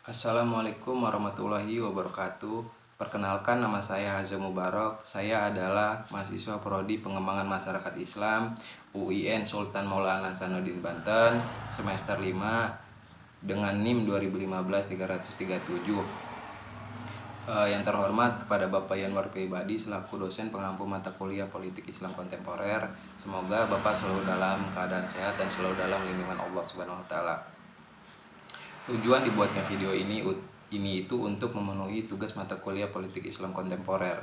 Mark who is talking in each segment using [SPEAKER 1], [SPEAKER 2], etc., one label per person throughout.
[SPEAKER 1] Assalamualaikum warahmatullahi wabarakatuh. Perkenalkan, nama saya Hazza Mubarak. Saya adalah mahasiswa Prodi Pengembangan Masyarakat Islam UIN Sultan Maulana Hasanuddin Banten, semester 5 dengan NIM 2015-337. Yang terhormat kepada Bapak Yanwar Pribadi selaku dosen pengampu mata kuliah Politik Islam Kontemporer. Semoga Bapak selalu dalam keadaan sehat dan selalu dalam lindungan Allah Subhanahu wa taala. Tujuan dibuatnya video ini itu untuk memenuhi tugas mata kuliah Politik Islam Kontemporer.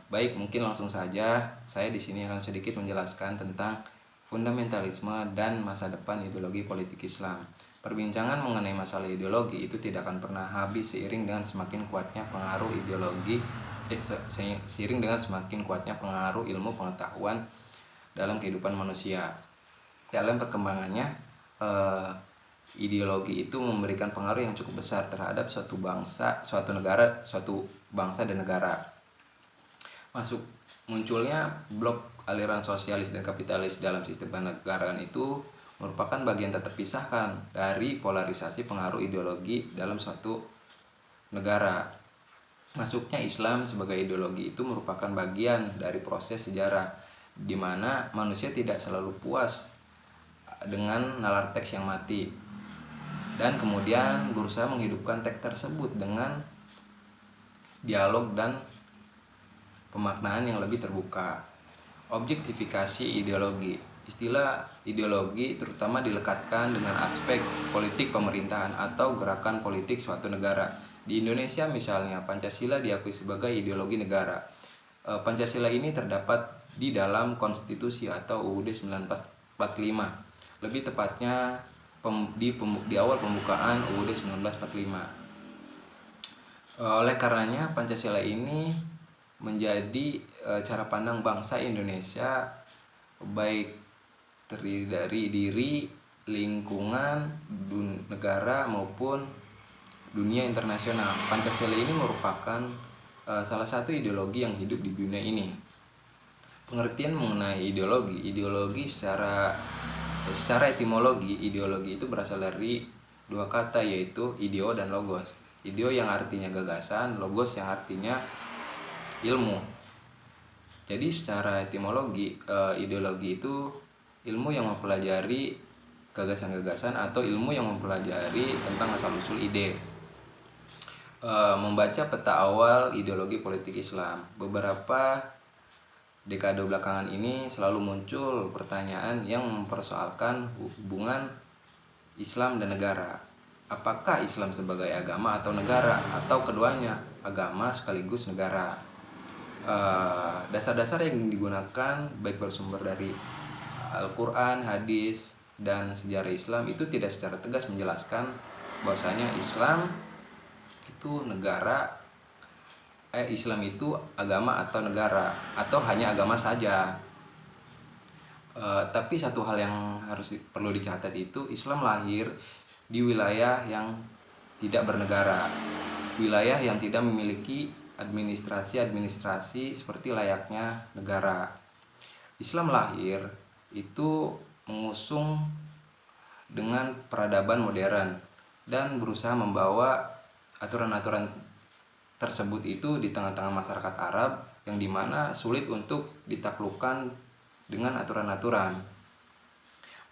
[SPEAKER 1] Baik, mungkin langsung saja saya di sini akan sedikit menjelaskan tentang fundamentalisme dan masa depan ideologi politik Islam. Perbincangan mengenai masalah ideologi itu tidak akan pernah habis seiring dengan semakin kuatnya pengaruh ilmu pengetahuan dalam kehidupan manusia. Dalam perkembangannya, ideologi itu memberikan pengaruh yang cukup besar terhadap suatu bangsa dan negara. Munculnya blok aliran sosialis dan kapitalis dalam sistem kenegaraan itu merupakan bagian tak terpisahkan dari polarisasi pengaruh ideologi dalam suatu negara. Masuknya Islam sebagai ideologi itu merupakan bagian dari proses sejarah di mana manusia tidak selalu puas dengan nalar teks yang mati dan kemudian berusaha menghidupkan teks tersebut dengan dialog dan pemaknaan yang lebih terbuka. Objektifikasi ideologi. Istilah ideologi terutama dilekatkan dengan aspek politik pemerintahan atau gerakan politik suatu negara. Di Indonesia misalnya, Pancasila diakui sebagai ideologi negara. Pancasila ini terdapat di dalam konstitusi atau UUD 1945. Lebih tepatnya di awal pembukaan UUD 1945. Oleh karenanya Pancasila ini menjadi cara pandang bangsa Indonesia, baik terdiri dari diri, lingkungan, negara maupun dunia internasional. Pancasila ini merupakan salah satu ideologi yang hidup di dunia ini. Pengertian mengenai ideologi secara etimologi, ideologi itu berasal dari dua kata, yaitu ideo dan logos. Ideo yang artinya gagasan, logos yang artinya ilmu. Jadi secara etimologi, ideologi itu ilmu yang mempelajari gagasan-gagasan atau ilmu yang mempelajari tentang asal-usul ide. Membaca peta awal ideologi politik Islam. Beberapa dekade belakangan ini selalu muncul pertanyaan yang mempersoalkan hubungan Islam dan negara. Apakah Islam sebagai agama atau negara, atau keduanya, agama sekaligus negara? Dasar-dasar yang digunakan baik bersumber dari Al-Quran, hadis, dan sejarah Islam itu tidak secara tegas menjelaskan bahwasanya Islam itu agama atau negara, atau hanya agama saja. Tapi satu hal yang perlu dicatat itu Islam lahir di wilayah yang tidak bernegara, wilayah yang tidak memiliki administrasi seperti layaknya negara. Islam lahir itu mengusung dengan peradaban modern dan berusaha membawa aturan-aturan tersebut itu di tengah-tengah masyarakat Arab yang dimana sulit untuk ditaklukkan dengan aturan-aturan.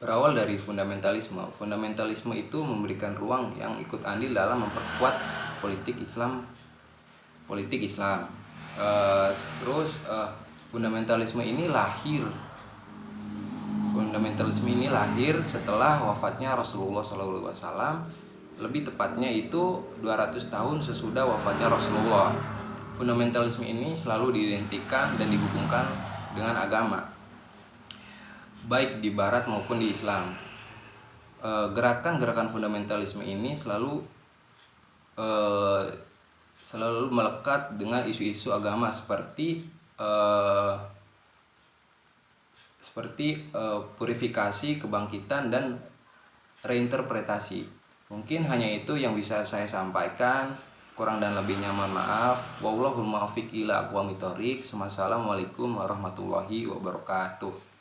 [SPEAKER 1] Berawal dari fundamentalisme itu memberikan ruang yang ikut andil dalam memperkuat politik Islam. Fundamentalisme ini lahir setelah wafatnya Rasulullah SAW. Lebih tepatnya itu 200 tahun sesudah wafatnya Rasulullah. Fundamentalisme ini selalu diidentikan dan dihubungkan dengan agama, baik di barat maupun di Islam. Gerakan-gerakan fundamentalisme ini selalu melekat dengan isu-isu agama seperti purifikasi, kebangkitan, dan reinterpretasi. Mungkin hanya itu yang bisa saya sampaikan. Kurang dan lebihnya mohon maaf. Wallahul muwaffiq ila aqwamit thoriq. Wassalamualaikum warahmatullahi wabarakatuh.